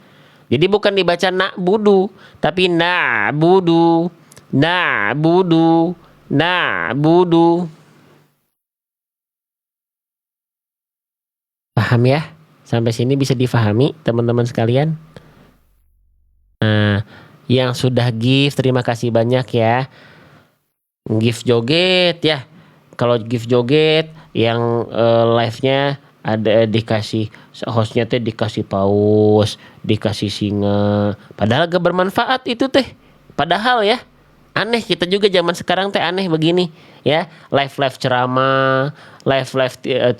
Jadi bukan dibaca na'budu, tapi na'budu, na'budu, na'budu. Paham ya? Sampai sini bisa difahami teman-teman sekalian? Nah, yang sudah gift terima kasih banyak ya. Gift joget ya. Kalau gift joget yang live-nya ada dikasih hostnya teh dikasih paus, dikasih singa. Padahal gak bermanfaat itu teh. Padahal ya aneh, kita juga zaman sekarang teh aneh begini ya. Live ceramah, live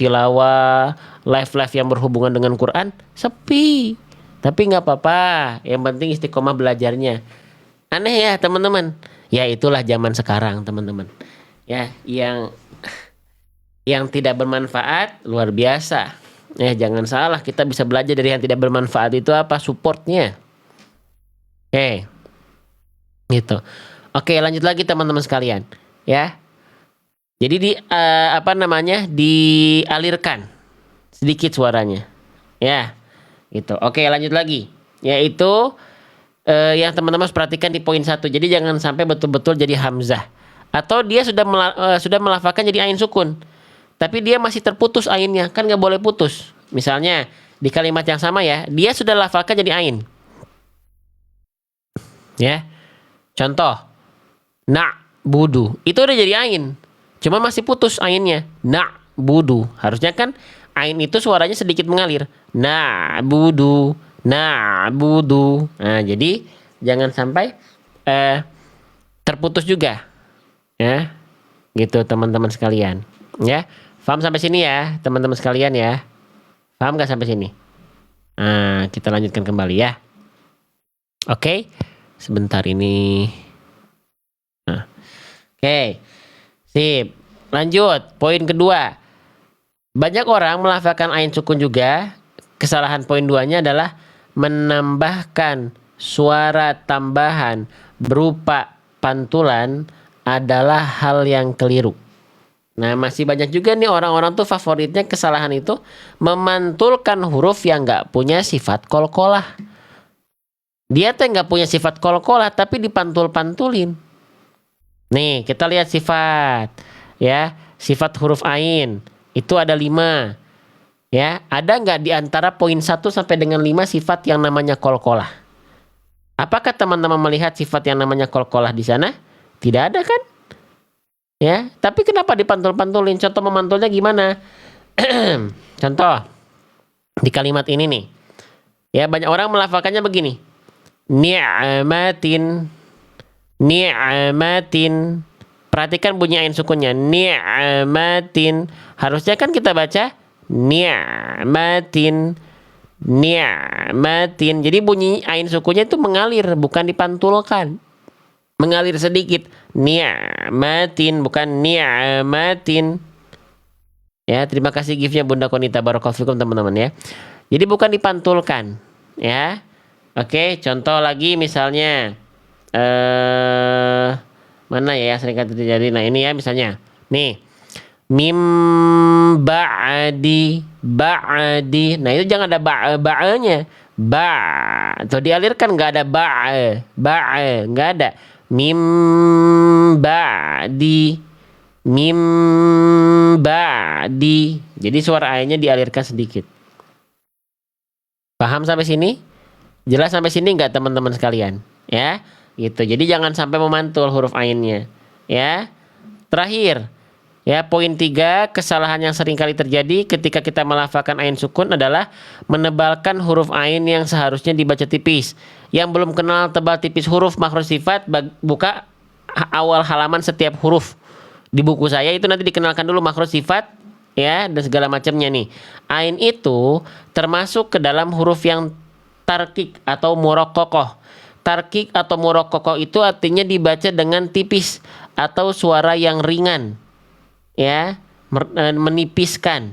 tilawah, live yang berhubungan dengan Quran sepi. Tapi nggak apa-apa, yang penting istiqomah belajarnya. Aneh ya teman-teman. Ya itulah zaman sekarang teman-teman. Ya yang tidak bermanfaat luar biasa. Jangan salah, kita bisa belajar dari yang tidak bermanfaat itu apa? Supportnya. Oke. Gitu. Oke, lanjut lagi teman-teman sekalian, ya. Jadi dialirkan sedikit suaranya. Ya. Gitu. Oke, lanjut lagi. Yaitu yang teman-teman harus perhatikan di poin 1. Jadi jangan sampai betul-betul jadi hamzah. Atau dia sudah melafalkan jadi ain sukun. Tapi dia masih terputus ainnya, kan nggak boleh putus. Misalnya di kalimat yang sama ya, dia sudah lafalkan jadi ain. Ya, contoh, na'budu, itu udah jadi ain, cuma masih putus ainnya. Na'budu, harusnya kan ain itu suaranya sedikit mengalir. Na'budu, na'budu. Nah, jadi jangan sampai terputus juga, ya, gitu teman-teman sekalian. Ya. Paham sampai sini ya, teman-teman sekalian ya. Paham nggak sampai sini? Nah, kita lanjutkan kembali ya. Oke, sebentar ini. Nah, oke, sip. Lanjut, poin kedua. Banyak orang melafalkan ain sukun juga. Kesalahan poin 2-nya adalah menambahkan suara tambahan berupa pantulan adalah hal yang keliru. Nah, masih banyak juga nih orang-orang tuh favoritnya kesalahan itu memantulkan huruf yang nggak punya sifat kolkolah. Dia tuh nggak punya sifat kolkolah tapi dipantul-pantulin. Nih, kita lihat sifat. Ya, sifat huruf ain. Itu ada 5. Ya, ada nggak di antara poin 1 sampai dengan 5 sifat yang namanya kolkolah? Apakah teman-teman melihat sifat yang namanya kolkolah di sana? Tidak ada kan? Ya, tapi kenapa dipantul-pantulin? Contoh memantulnya gimana? Contoh di kalimat ini nih. Ya, banyak orang melafalkannya begini. Ni'matin, ni'matin. Perhatikan bunyi ain sukunnya. Ni'matin. Harusnya kan kita baca ni'matin, ni'matin. Jadi bunyi ain sukunnya itu mengalir, bukan dipantulkan. Mengalir sedikit. Ni'matin, bukan ni'matin. Ya, terima kasih gift-nya Bunda Konita, barakallahu fikum teman-teman ya. Jadi bukan dipantulkan, ya. Oke, contoh lagi misalnya mana ya yang sering kali terjadi. Nah, ini ya misalnya. Nih, mim ba'di. Nah, itu jangan ada ba'nya. Tuh dialirkan nggak ada nggak ada. Mim ba'di. Mim ba'di. Jadi suara A-nya dialirkan sedikit. Paham sampai sini? Jelas sampai sini nggak teman-teman sekalian? Ya, gitu. Jadi jangan sampai memantul huruf ainnya. Ya. Terakhir, ya poin 3, kesalahan yang sering kali terjadi ketika kita melafalkan ain sukun adalah menebalkan huruf ain yang seharusnya dibaca tipis. Yang belum kenal tebal tipis huruf makhraj sifat, buka awal halaman setiap huruf di buku saya itu nanti dikenalkan dulu makhraj sifat ya dan segala macamnya nih. Ain itu termasuk ke dalam huruf yang tarkik atau muraqqaqah. Tarkik atau muraqqaqah itu artinya dibaca dengan tipis atau suara yang ringan. Ya, menipiskan.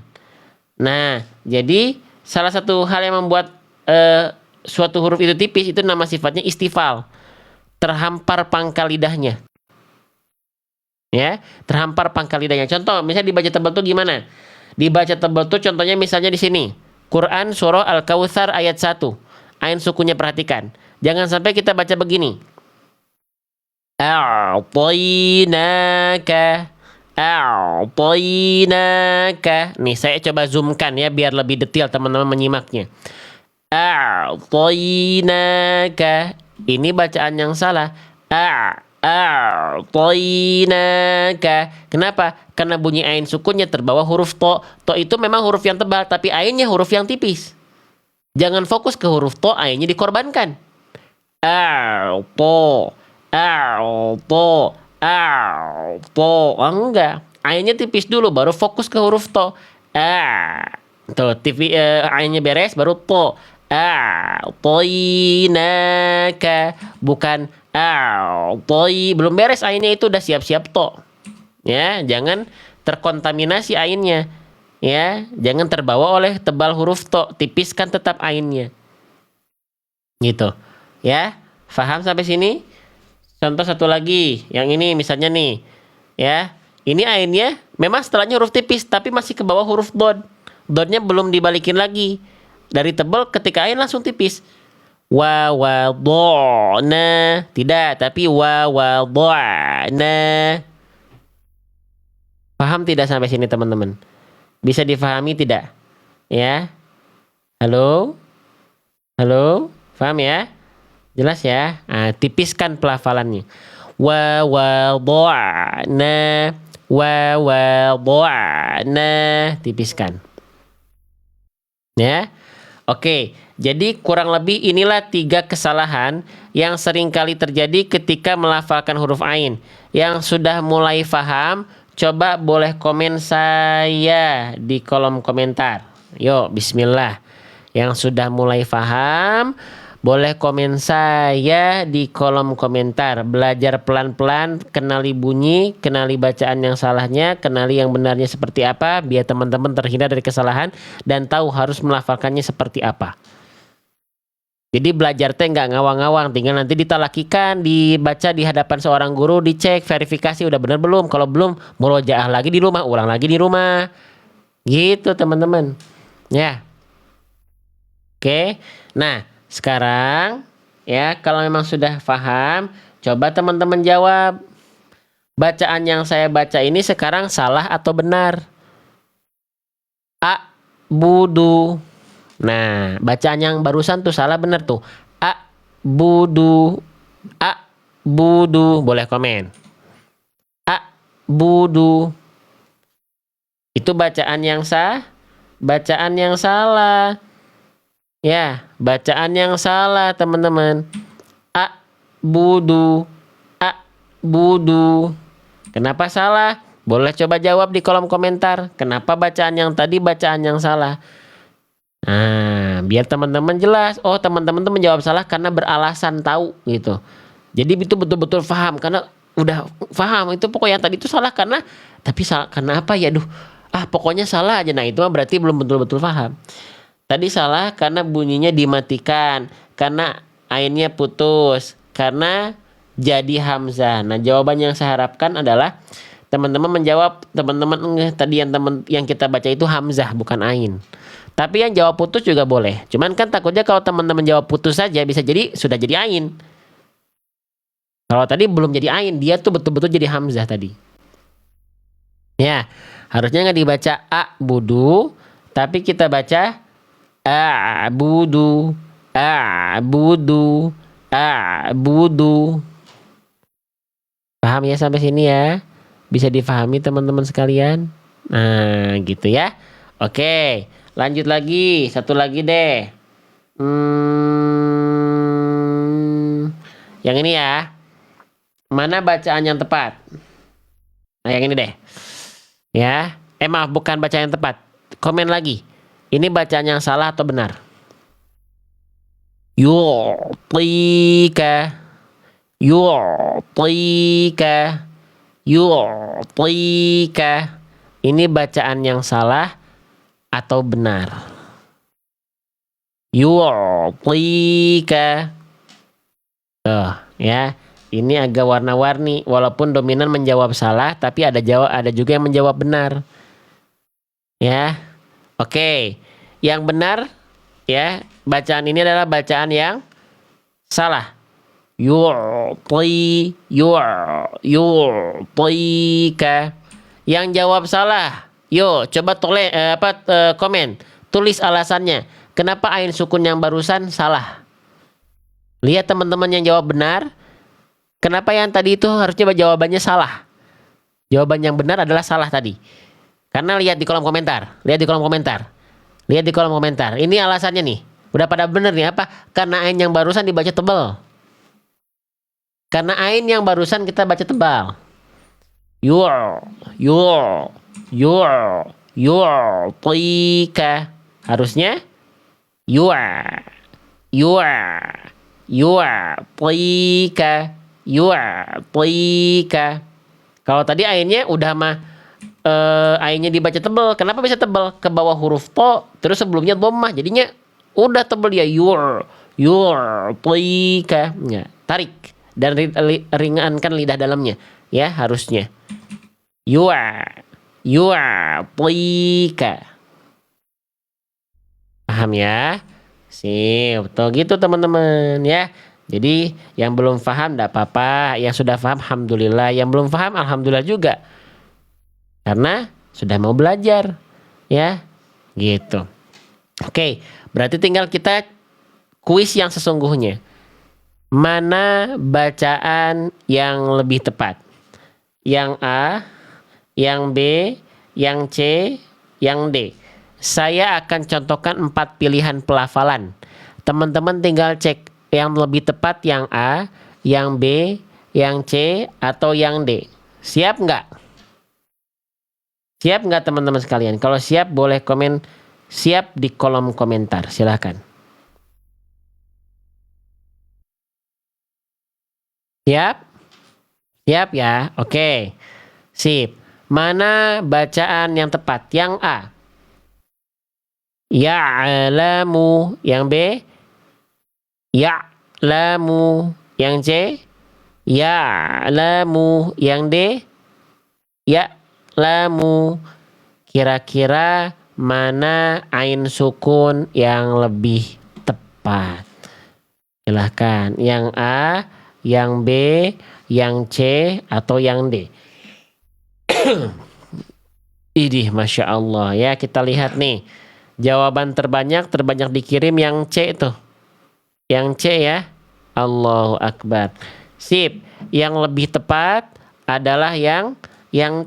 Nah, jadi salah satu hal yang membuat suatu huruf itu tipis itu nama sifatnya istifal. Terhampar pangkal lidahnya. Ya, terhampar pangkal lidahnya. Contoh, misalnya dibaca tebal tuh gimana? Dibaca tebal tuh contohnya misalnya di sini. Quran surah Al-Kautsar ayat 1. Ain sukunya perhatikan. Jangan sampai kita baca begini. A'tainaka. A'tainaka. Nih saya coba zoomkan ya biar lebih detail teman-teman menyimaknya. A'tainaka. Ini bacaan yang salah. A'tainaka. Kenapa? Karena bunyi ain sukunnya terbawa huruf to. To itu memang huruf yang tebal tapi ainnya huruf yang tipis. Jangan fokus ke huruf to, ainnya dikorbankan. A'to. A'to. Enggak. Ainnya tipis dulu baru fokus ke huruf to. Tuh, ainnya beres baru to. A'tainaka. Bukan belum beres ainnya itu udah siap-siap to. Ya, jangan terkontaminasi ainnya. Ya, jangan terbawa oleh tebal huruf to, tipiskan tetap ainnya. Gitu. Ya, paham sampai sini? Contoh satu lagi, yang ini misalnya nih, ya, ini ainnya memang setelahnya huruf tipis, tapi masih ke bawah huruf dod. Dodnya belum dibalikin lagi. Dari tebal ketika ain langsung tipis. Wa wadona. Tidak, tapi wa wadona. Paham tidak sampai sini teman-teman? Bisa difahami tidak? Ya. Halo? Halo? Paham ya? Jelas ya? Nah, tipiskan pelafalannya. Wa wada'na. Wa wada'na. Tipiskan. Ya. Oke. Jadi kurang lebih inilah 3 kesalahan yang sering kali terjadi ketika melafalkan huruf ain. Yang sudah mulai paham, coba boleh komen saya di kolom komentar. Yuk, bismillah. Yang sudah mulai paham, boleh komen saya di kolom komentar. Belajar pelan-pelan, kenali bunyi, kenali bacaan yang salahnya, kenali yang benarnya seperti apa, biar teman-teman terhindar dari kesalahan dan tahu harus melafalkannya seperti apa. Jadi belajar teh nggak ngawang-ngawang, tinggal nanti ditalakikan, dibaca di hadapan seorang guru, dicek, verifikasi udah benar belum. Kalau belum, murojaah lagi di rumah, ulang lagi di rumah. Gitu teman-teman. Ya. Oke. Nah. Sekarang ya kalau memang sudah paham, coba teman-teman jawab. Bacaan yang saya baca ini sekarang salah atau benar? A budu. Nah, bacaan yang barusan tuh salah benar tuh. A budu. A budu. Boleh komen. A budu. Itu bacaan yang sah, bacaan yang salah. Ya, bacaan yang salah teman-teman. A budu. A budu. Kenapa salah? Boleh coba jawab di kolom komentar. Kenapa bacaan yang tadi bacaan yang salah? Nah, biar teman-teman jelas. Oh, teman-teman tuh menjawab salah karena beralasan tahu gitu. Jadi itu betul-betul paham karena udah paham itu pokoknya yang tadi itu salah karena tapi salah karena apa ya? Duh, Pokoknya salah aja. Nah, itu mah berarti belum betul-betul paham. Tadi salah karena bunyinya dimatikan, karena ainnya putus, karena jadi hamzah. Nah, jawaban yang saya harapkan adalah teman-teman menjawab, teman-teman tadi yang kita baca itu hamzah bukan ain. Tapi yang jawab putus juga boleh. Cuman kan takutnya kalau teman-teman jawab putus saja bisa jadi sudah jadi ain. Kalau tadi belum jadi ain, dia tuh betul-betul jadi hamzah tadi. Ya, harusnya nggak dibaca a budu, tapi kita baca a budu, a budu, a budu. Paham ya sampai sini ya? Bisa difahami teman-teman sekalian? Nah, gitu ya. Oke, lanjut lagi. Satu lagi deh. Yang ini ya. Mana bacaan yang tepat? Nah, yang ini deh. Ya. Maaf, bukan bacaan yang tepat. Komen lagi. Ini bacaan yang salah atau benar? Yu'tika. Yu'tika. Yu'tika. Ini bacaan yang salah atau benar? Yu'tika. Tuh, ya. Ini agak warna-warni. Walaupun dominan menjawab salah, tapi ada juga yang menjawab benar. Ya. Oke. Yang benar, ya, bacaan ini adalah bacaan yang salah. Yu'tika. Yang jawab salah, yo coba komen, tulis alasannya. Kenapa ain sukun yang barusan salah? Lihat teman-teman yang jawab benar. Kenapa yang tadi itu harusnya jawabannya salah? Jawaban yang benar adalah salah tadi. Karena lihat di kolom komentar. Lihat di kolom komentar. Lihat di kolom komentar. Ini alasannya nih. Udah pada bener nih apa? Karena ain yang barusan dibaca tebal. Karena ain yang barusan kita baca tebal. Yu'tika. Harusnya yu'tika. Kalau tadi ainnya udah ainnya dibaca tebal. Kenapa bisa tebal? Ke bawah huruf to, terus sebelumnya dhammah. Jadinya udah tebal ya. Yu'tika. Ya, tarik dan ringankan lidah dalamnya. Ya, harusnya. Yu'tika. Paham ya? Sip. Tuh gitu teman-teman ya. Jadi yang belum paham tidak apa-apa, yang sudah paham alhamdulillah, yang belum paham alhamdulillah juga. Karena sudah mau belajar. Ya. Gitu. Oke, berarti tinggal kita kuis yang sesungguhnya. Mana bacaan yang lebih tepat? Yang A, yang B, yang C, yang D. Saya akan contohkan 4 pilihan pelafalan. Teman-teman tinggal cek yang lebih tepat yang A, yang B, yang C, atau yang D. Siap nggak? Siap nggak teman-teman sekalian? Kalau siap boleh komen siap di kolom komentar. Silahkan. Siap? Siap ya? Oke. Sip. Mana bacaan yang tepat? Yang A. Ya'lamu. Yang B. Ya'lamu. Yang C. Ya'lamu. Yang D. Ya'lamu. Kira-kira mana ain sukun yang lebih tepat? Silahkan. Yang A, yang B, yang C, atau yang D. Idih, Masya Allah ya. Kita lihat nih. Jawaban terbanyak dikirim yang C tuh. Yang C ya. Allahu Akbar. Sip. Yang lebih tepat adalah yang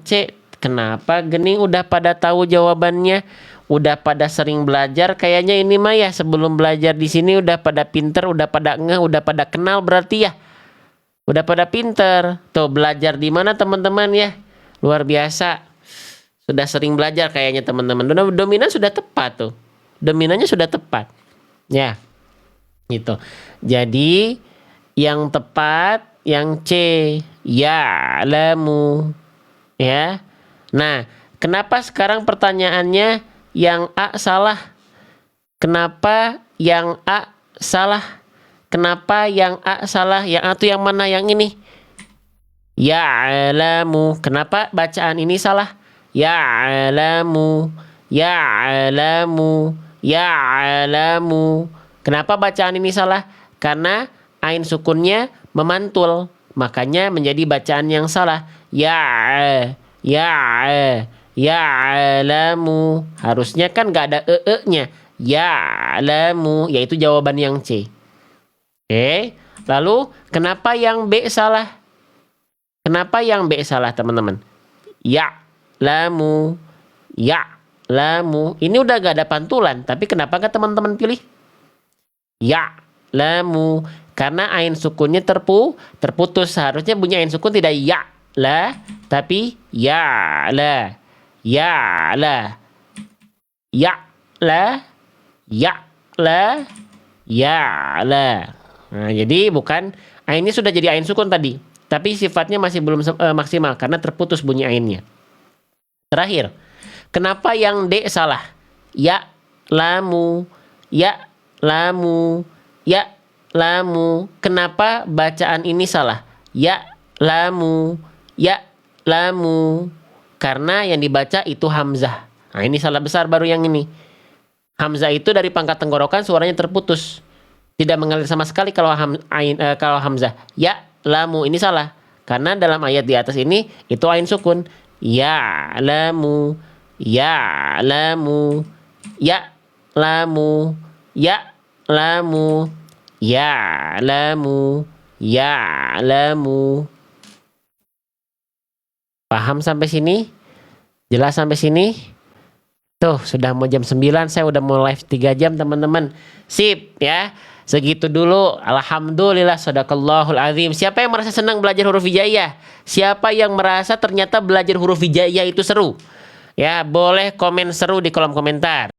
C. Kenapa Gening udah pada tahu jawabannya? Udah pada sering belajar kayaknya ini mah ya. Sebelum belajar di sini udah pada pinter, udah pada ngeh, udah pada kenal berarti ya. Udah pada pinter. Tuh belajar di mana teman-teman ya? Luar biasa. Sudah sering belajar kayaknya teman-teman. Dominan sudah tepat tuh. Dominannya sudah tepat. Ya. Gitu. Jadi yang tepat yang C. Ya'lamu. Ya. Nah, Kenapa sekarang pertanyaannya yang A salah? Kenapa yang A salah? Kenapa yang A salah? Yang A itu yang mana? Yang ini. Ya'lamu. Kenapa bacaan ini salah? Ya'lamu. Ya'lamu. Ya'lamu. Kenapa bacaan ini salah? Karena ain sukunnya memantul. Makanya menjadi bacaan yang salah. Ya'lamu. Harusnya kan gak ada nya. Ya'lamu. Yaitu jawaban yang C. Oke. Lalu kenapa yang B salah? Kenapa yang B salah, teman-teman? Ya'lamu. Ya'lamu. Ini udah gak ada pantulan. Tapi kenapa gak teman-teman pilih? Ya'lamu. Karena ain sukunnya terputus. Seharusnya bunyi ain sukun tidak la, tapi la. La. La. Nah, jadi bukan ainnya sudah jadi ain sukun tadi, tapi sifatnya masih belum maksimal karena terputus bunyi ainnya. Terakhir, kenapa yang D salah? Ya'lamu. Kenapa bacaan ini salah? Ya'lamu. Karena yang dibaca itu hamzah. Nah, ini salah besar baru yang ini. Hamzah itu dari pangkat tenggorokan suaranya terputus. Tidak mengalir sama sekali kalau hamzah. Ya'lamu ini salah. Karena dalam ayat di atas ini itu ain sukun. Ya'lamu. Paham sampai sini? Jelas sampai sini? Tuh, sudah mau jam 9, saya udah mau live 3 jam, teman-teman. Sip, ya. Segitu dulu. Alhamdulillah, sadaqallahul azim. Siapa yang merasa senang belajar huruf hijaiyah? Siapa yang merasa ternyata belajar huruf hijaiyah itu seru? Ya, boleh komen seru di kolom komentar.